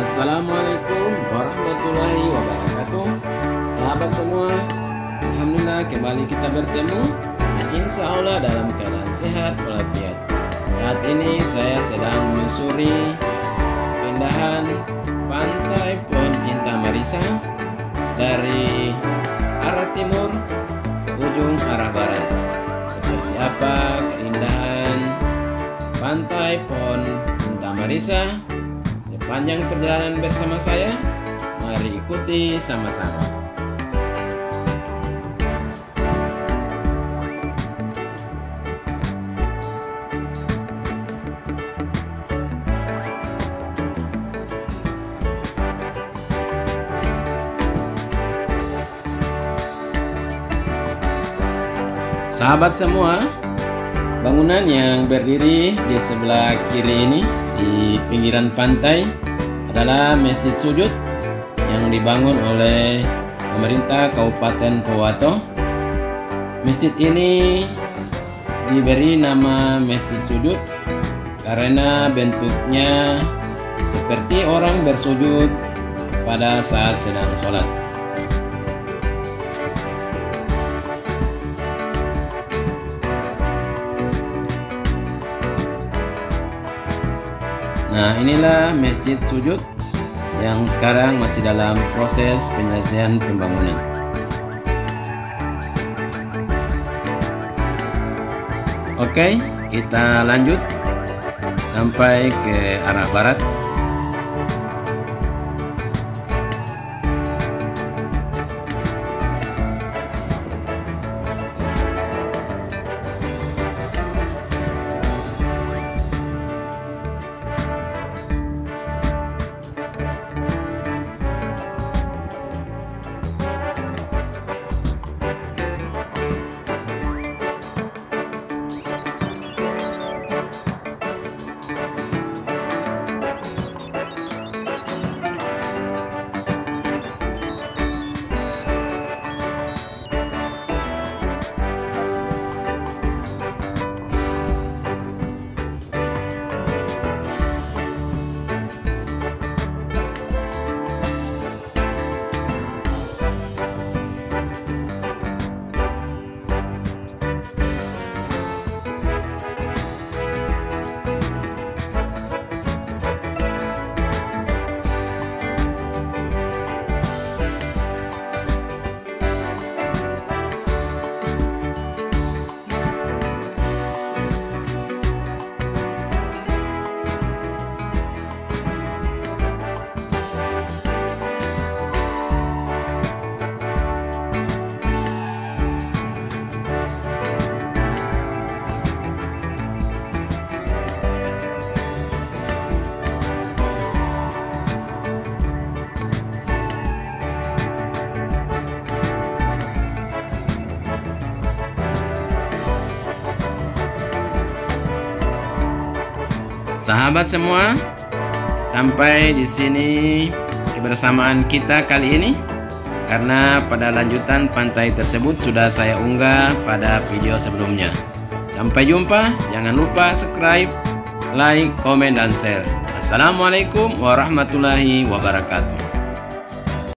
Assalamualaikum warahmatullahi wabarakatuh. Sahabat semua, alhamdulillah kembali kita bertemu dan insya Allah dalam keadaan sehat walafiat. Saat ini saya sedang menyusuri keindahan pantai Pohon Cinta Marisa dari arah timur ke ujung arah barat. Seperti apa keindahan pantai Pohon Cinta Marisa sepanjang perjalanan bersama saya? Mari ikuti sama-sama. Sahabat semua, bangunan yang berdiri di sebelah kiri ini di pinggiran pantai adalah Masjid Sujud yang dibangun oleh pemerintah Kabupaten Powato. Masjid ini diberi nama Masjid Sujud karena bentuknya seperti orang bersujud pada saat sedang sholat. Nah, inilah Masjid Sujud yang sekarang masih dalam proses penyelesaian pembangunan. Oke, kita lanjut sampai ke arah barat. Sahabat semua, sampai di sini kebersamaan kita kali ini, karena pada lanjutan pantai tersebut sudah saya unggah pada video sebelumnya. Sampai jumpa, jangan lupa subscribe, like, komen, dan share. Assalamualaikum warahmatullahi wabarakatuh.